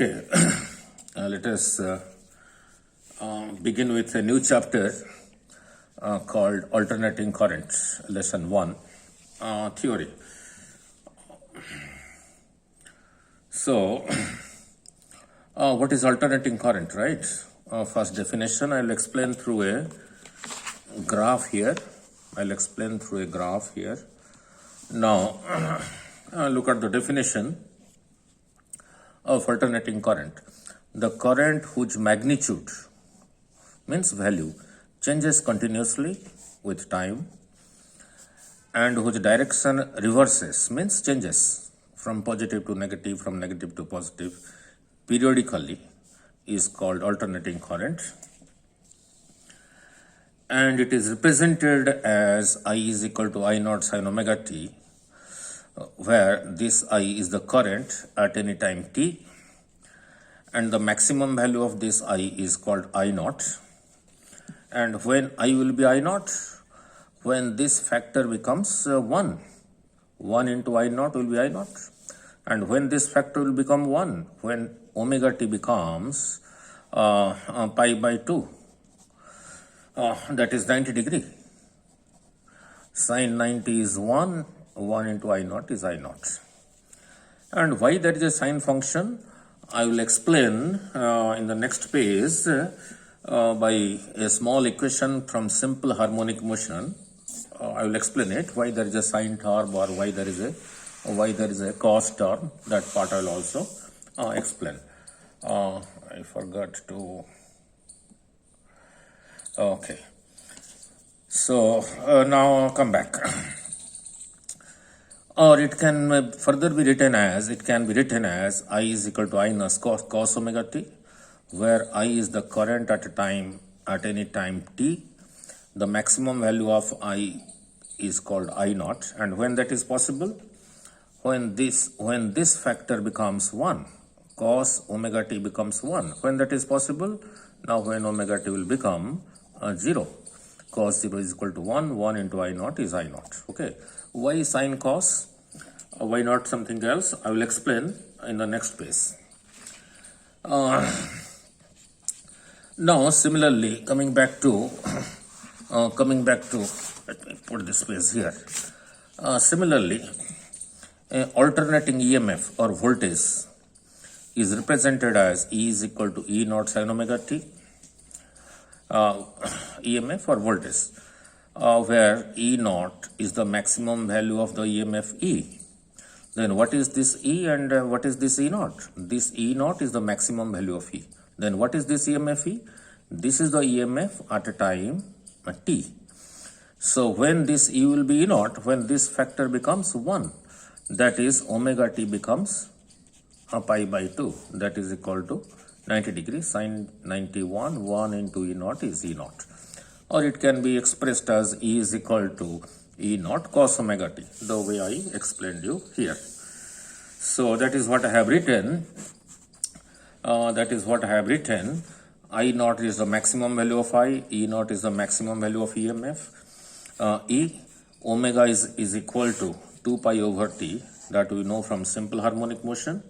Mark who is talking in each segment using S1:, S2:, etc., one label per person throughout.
S1: Okay, let us begin with a new chapter called Alternating Currents, Lesson 1, Theory. So, what is alternating current, right? First definition, I'll explain through a graph here. Now, look at the definition of alternating current. The current whose magnitude means value changes continuously with time and whose direction reverses means changes from positive to negative, from negative to positive periodically is called alternating current, and it is represented as I is equal to I naught sin omega t, where this I is the current at any time t, and the maximum value of this I is called I naught. And when I will be I naught, when this factor becomes 1 into I naught will be I naught. And when this factor will become 1, when omega t becomes pi by 2, that is 90 degree. Sin 90 is 1 into I naught is I naught. And why there is a sine function, I will explain in the next page by a small equation from simple harmonic motion. I will explain it, why there is a sine term or why there is a cos term. That part I will also explain. I forgot to. Okay. So now come back. Or it can further be written as, I is equal to I minus cos omega t, where I is the current at any time t. The maximum value of I is called I naught, and when that is possible, when this factor becomes 1, cos omega t becomes 1. When that is possible, now when omega t will become 0, cos 0 is equal to 1 into I naught is I naught. Okay. Why sine cos? Why not something else? I will explain in the next page. Now, similarly, coming back to, let me put this page here. Similarly, alternating EMF or voltage is represented as E is equal to E naught sin omega t. EMF or voltage, where E naught is the maximum value of the EMF E. Then what is this E and what is this E naught? This E naught is the maximum value of E. Then what is this EMF E? This is the EMF at a time t. So when this E will be E naught, when this factor becomes 1, that is omega t becomes pi by 2, that is equal to 90 degrees. Sin 91, 1 into E naught is E naught. Or it can be expressed as E is equal to E naught cos omega t, the way I explained you here. So that is what I have written. I naught is the maximum value of I, E naught is the maximum value of EMF. E, omega is equal to 2 pi over t, that we know from simple harmonic motion.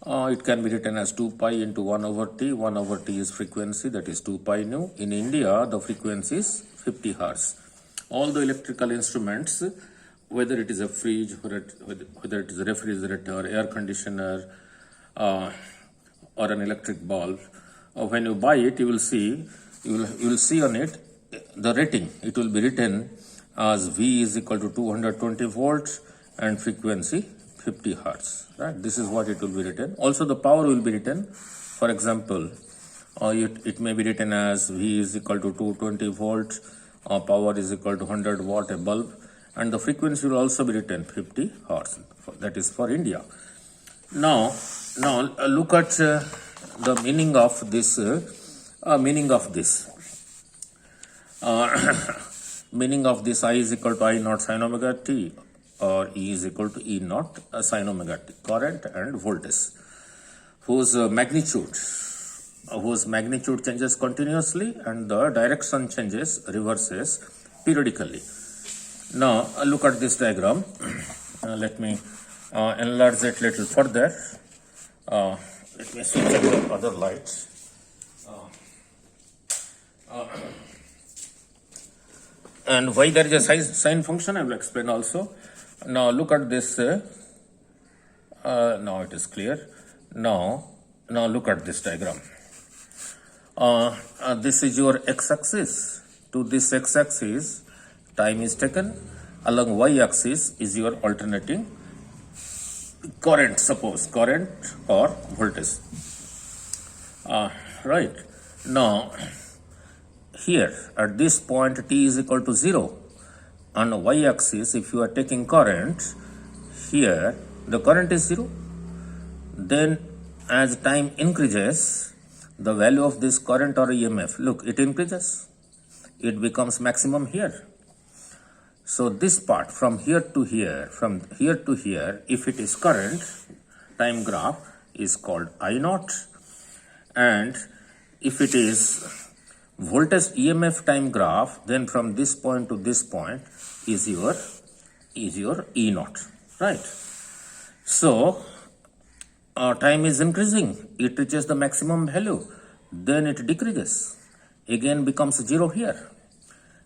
S1: It can be written as 2 pi into 1 over t. 1 over t is frequency, that is 2 pi nu. In India, the frequency is 50 hertz. All the electrical instruments, whether it is a fridge, whether it is a refrigerator, air conditioner, or an electric bulb, when you buy it, you will see on it the rating. It will be written as V is equal to 220 volts and frequency 50 hertz. Right? This is what it will be written. Also, the power will be written. For example, it may be written as V is equal to 220 volts. Power is equal to 100 watt a bulb, and the frequency will also be written 50 hertz. That is for India. Now look at the meaning of this. Meaning of this I is equal to I naught sin omega t, or E is equal to E naught sin omega t, current and voltage, whose magnitude changes continuously and the direction reverses periodically. Now look at this diagram. Let me enlarge it little further. Let me switch on the other lights. And why there is a sine function, I will explain also. Now look at this. Now it is clear. Now look at this diagram. This is your x-axis. To this x-axis, time is taken. Along y-axis is your alternating current, suppose current or voltage. Right. Now, here at this point t is equal to 0. On y-axis, if you are taking current, here the current is 0. Then as time increases, the value of this current or EMF, look, it increases. It becomes maximum here. So this part from here to here, if it is current, time graph is called I0. And if it is voltage EMF time graph, then from this point to this point is your E0, right? So time is increasing, it reaches the maximum value, then it decreases, again becomes 0 here.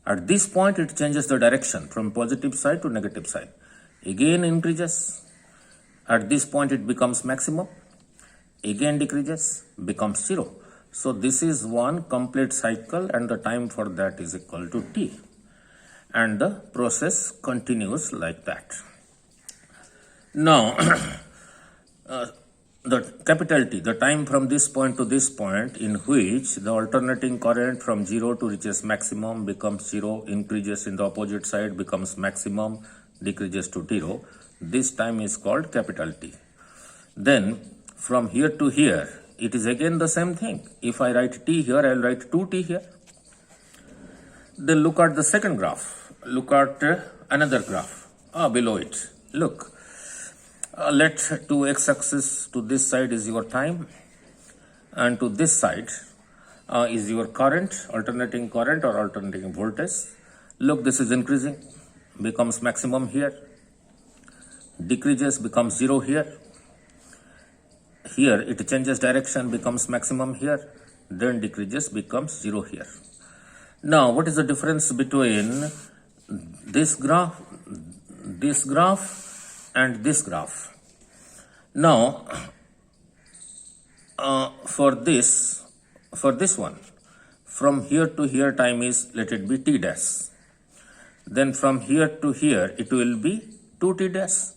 S1: At this point it changes the direction from positive side to negative side, again increases. At this point it becomes maximum, again decreases, becomes 0. So this is one complete cycle and the time for that is equal to t. And the process continues like that. Now, the capital T, the time from this point to this point in which the alternating current from 0 to reaches maximum becomes 0, increases in the opposite side, becomes maximum, decreases to 0. This time is called capital T. Then from here to here, it is again the same thing. If I write t here, I will write 2t here. Then look at the second graph. Look at another graph below it. Look. Let to x-axis to this side is your time, and to this side is your current, alternating current or alternating voltage. Look, this is increasing, becomes maximum here, decreases, becomes 0 here. Here it changes direction, becomes maximum here, then decreases, becomes 0 here. Now, what is the difference between this graph and this graph? Now, for this one, from here to here time is, let it be t dash. Then from here to here it will be 2t dash.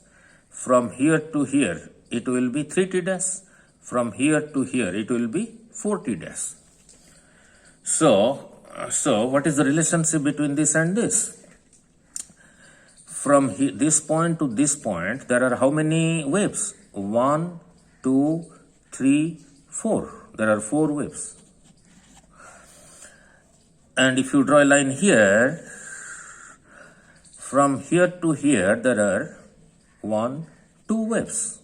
S1: From here to here it will be 3t dash. From here to here it will be 4t dash. So what is the relationship between this and this? From this point to this point, there are how many waves? 1, 2, 3, 4. There are 4 waves. And if you draw a line here, from here to here, there are 1, 2 waves.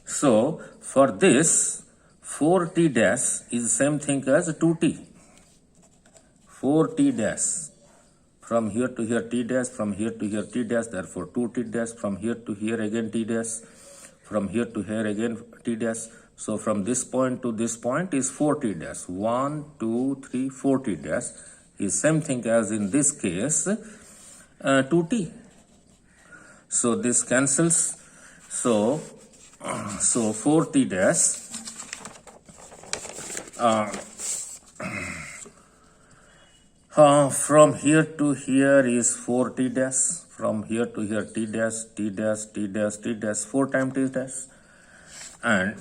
S1: So for this, 4t dash is same thing as 2t. 4t dash. From here to here t dash, from here to here t dash, therefore 2t dash, from here to here again t dash, from here to here again t dash. So from this point to this point is 4t dash. 1, 2, 3, 4t dash is same thing as in this case 2t. So this cancels. So 4t dash from here to here is 4t dash. From here to here t dash, t dash, t dash, t dash, 4 times t dash. And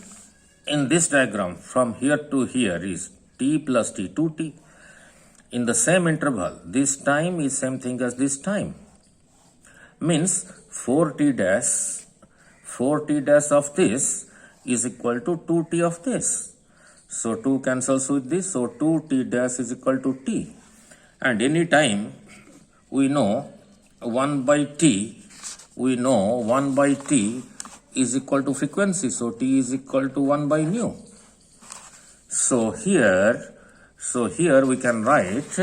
S1: in this diagram, from here to here is t plus t, 2t. In the same interval, this time is same thing as this time. Means 4t dash of this is equal to 2t of this. So 2 cancels with this, so 2t dash is equal to t. And any time we know 1 by t is equal to frequency, so t is equal to 1 by nu. So here we can write,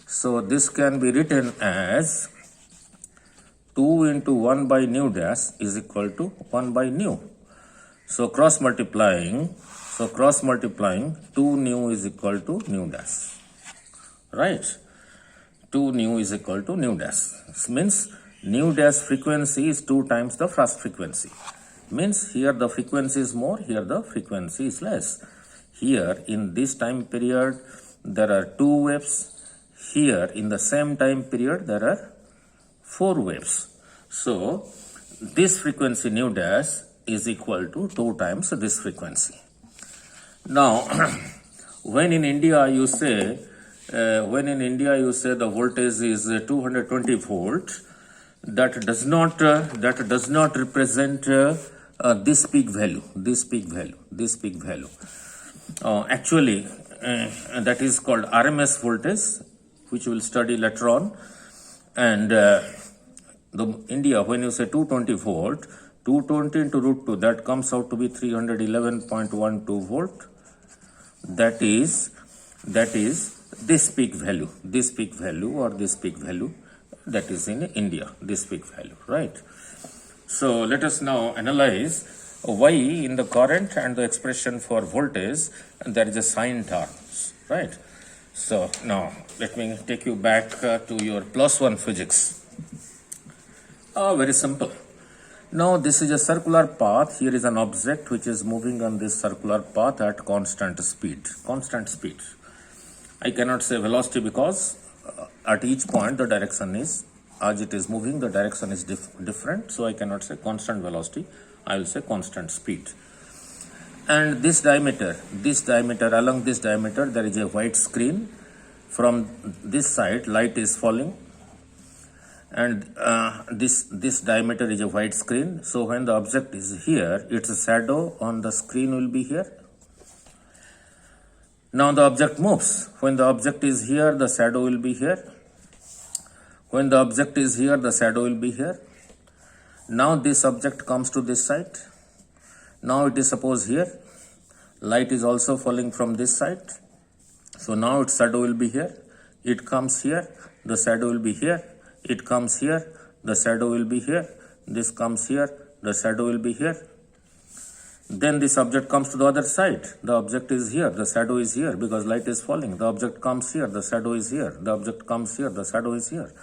S1: so this can be written as 2 into 1 by nu dash is equal to 1 by nu. So cross multiplying 2 nu is equal to nu dash, right? 2 nu is equal to nu dash. This means nu dash frequency is 2 times the first frequency. Means here the frequency is more, here the frequency is less. Here in this time period there are 2 waves. Here in the same time period there are 4 waves. So this frequency nu dash is equal to 2 times this frequency. Now when in India you say the voltage is 220 volt, that does not represent this peak value. Actually that is called RMS voltage, which we will study later on. And India, when you say 220 volt, 220 into root 2, that comes out to be 311.12 volt. That is this peak value that is in India, this peak value, right? So let us now analyze why in the current and the expression for voltage there is a sine terms, right? So now let me take you back to your +1 physics. Very simple. Now this is a circular path. Here is an object which is moving on this circular path at constant speed. I cannot say velocity because at each point the direction is, as it is moving, the direction is different. So I cannot say constant velocity. I will say constant speed. And this diameter, along this diameter there is a white screen. From this side light is falling. And this diameter is a white screen. So when the object is here, its shadow on the screen will be here. Now the object moves. When the object is here, the shadow will be here. When the object is here, the shadow will be here. Now this object comes to this side. Now it is suppose here. Light is also falling from this side. So now its shadow will be here. It comes here, the shadow will be here. It comes here, the shadow will be here. This comes here, the shadow will be here. Then this object comes to the other side. The object is here, the shadow is here because light is falling. The object comes here, the shadow is here. The object comes here, the shadow is here.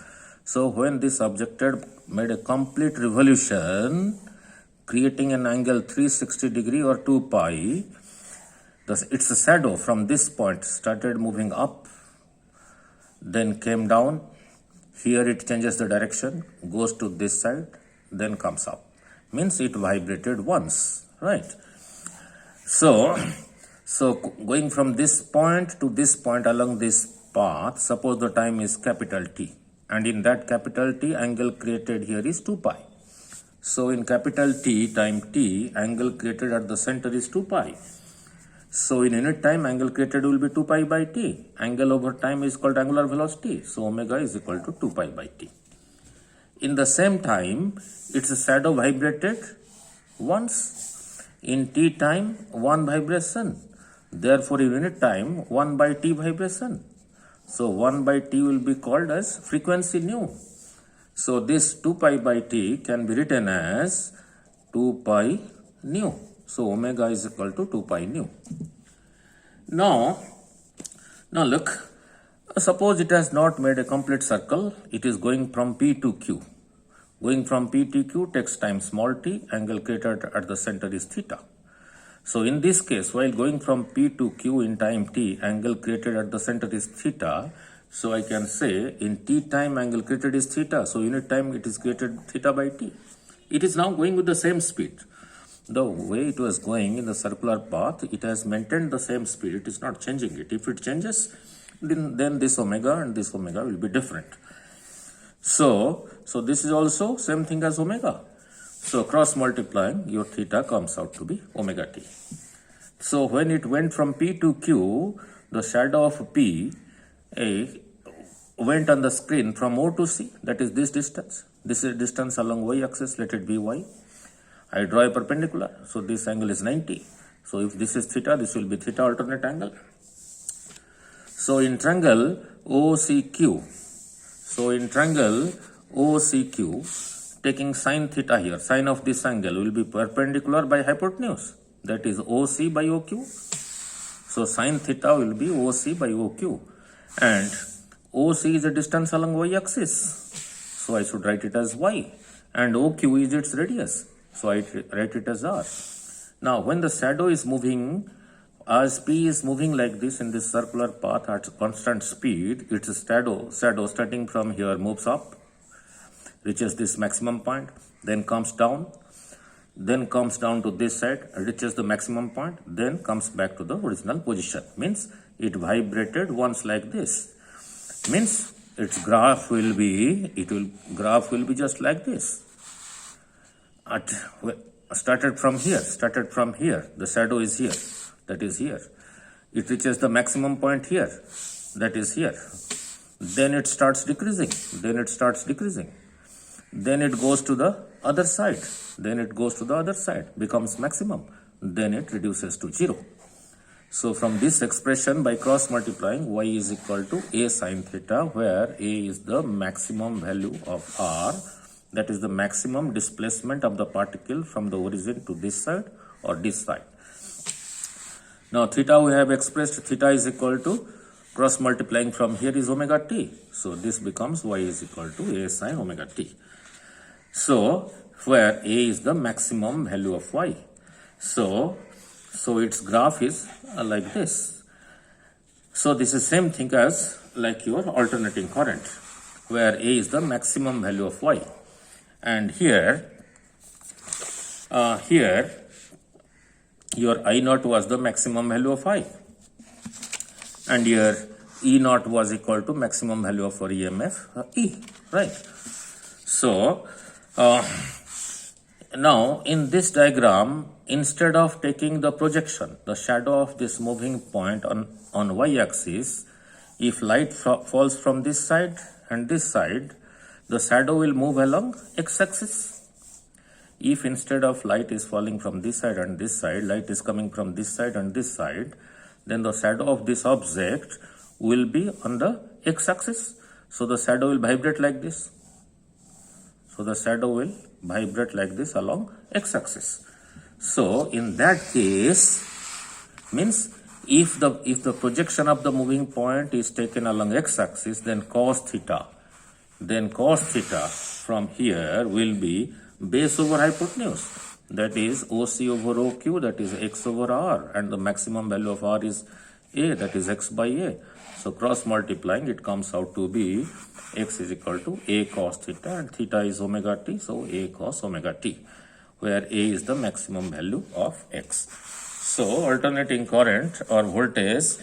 S1: So when this object made a complete revolution, creating an angle 360 degree or 2 pi, its shadow from this point started moving up, then came down. Here it changes the direction, goes to this side, then comes up. Means it vibrated once, right? So going from this point to this point along this path, suppose the time is capital T. And in that capital T, angle created here is 2 pi. So in capital T, time T, angle created at the center is 2 pi. So in unit time, angle created will be 2 pi by T. Angle over time is called angular velocity. So omega is equal to 2 pi by T. In the same time, its shadow vibrated once. In T time, 1 vibration. Therefore, in unit time, 1 by T vibration. So 1 by T will be called as frequency nu. So this 2 pi by T can be written as 2 pi nu. So omega is equal to 2 pi nu. Now look, suppose it has not made a complete circle. It is going from P to Q. Going from P to Q takes time small t. Angle created at the center is theta. So in this case, while going from P to Q in time t, angle created at the center is theta. So I can say in t time angle created is theta. So unit time it is created theta by t. It is now going with the same speed. The way it was going in the circular path, it has maintained the same speed. It is not changing it. If it changes, then this omega and this omega will be different. So this is also same thing as omega. So cross multiplying, your theta comes out to be omega t. So when it went from P to Q, the shadow of P went on the screen from O to C. That is this distance. This is distance along y axis. Let it be y. I draw a perpendicular. So this angle is 90. So if this is theta, this will be theta alternate angle. So in triangle OCQ, taking sine theta here, sine of this angle will be perpendicular by hypotenuse, that is OC by OQ. So sine theta will be OC by OQ, and OC is a distance along y-axis, so I should write it as y, and OQ is its radius, so I write it as r. Now when the shadow is moving, as P is moving like this in this circular path at constant speed, its shadow starting from here moves up, reaches this maximum point, then comes down to this side, reaches the maximum point, then comes back to the original position. Means it vibrated once like this. Means its graph will be just like this. Started from here, the shadow is here, that is here. It reaches the maximum point here, that is here. Then it starts decreasing, then it goes to the other side, becomes maximum, then it reduces to 0. So from this expression, by cross multiplying, y is equal to a sine theta, where a is the maximum value of r, that is the maximum displacement of the particle from the origin to this side or this side. Now theta we have expressed, theta is equal to cross multiplying from here is omega t. So this becomes y is equal to a sine omega t. So where a is the maximum value of y. So its graph is like this. So this is same thing as like your alternating current, where a is the maximum value of y. And here your I naught was the maximum value of I, and your E naught was equal to maximum value of our EMF E, right? So now in this diagram, instead of taking the projection, the shadow of this moving point on y-axis, if light falls from this side and this side, the shadow will move along x-axis. If instead of light is falling from this side and this side, light is coming from this side and this side, then the shadow of this object will be on the x-axis. So the shadow will vibrate like this. Along x-axis. So in that case, means if the projection of the moving point is taken along x-axis, then cos theta from here will be base over hypotenuse, that is OC over OQ, that is x over r, and the maximum value of r is a, that is x by a. So cross multiplying, it comes out to be x is equal to a cos theta, and theta is omega t, so a cos omega t, where a is the maximum value of x. So alternating current or voltage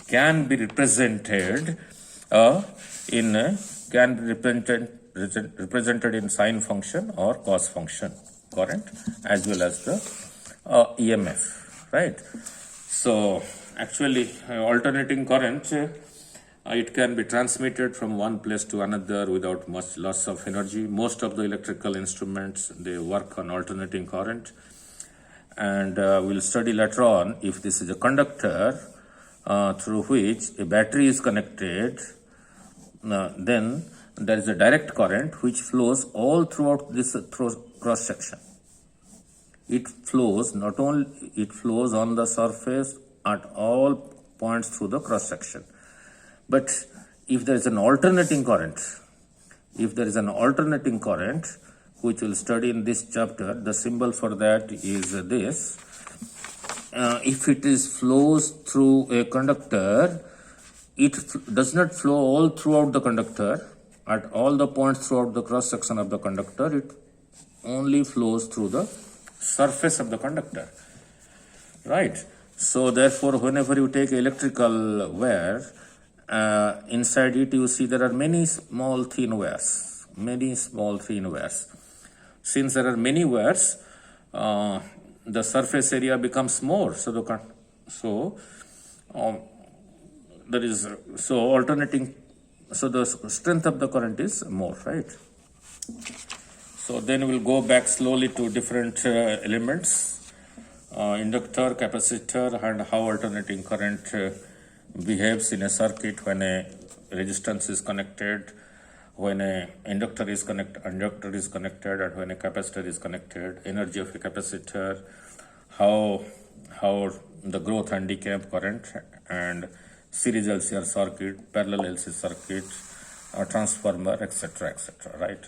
S1: can be represented in sine function or cos function current, as well as the EMF, right? So actually alternating current, it can be transmitted from one place to another without much loss of energy. Most of the electrical instruments, they work on alternating current, and we'll study later on if this is a conductor through which a battery is connected, then there is a direct current which flows all throughout this cross section. It flows on the surface at all points through the cross section. But if there is an alternating current, which we'll study in this chapter, the symbol for that is this. If it flows through a conductor, it does not flow all throughout the conductor at all the points throughout the cross section of the conductor. It only flows through the surface of the conductor, right? So therefore, whenever you take electrical wire, inside it you see there are many small thin wires. Since there are many wires, the surface area becomes more. So the strength of the current is more, right? So then we'll go back slowly to different elements, inductor, capacitor, and how alternating current behaves in a circuit when a resistance is connected, when a inductor is connected, and when a capacitor is connected, energy of a capacitor, how the growth and decay of current, and series LCR circuit, parallel LC circuit, transformer, etc., right?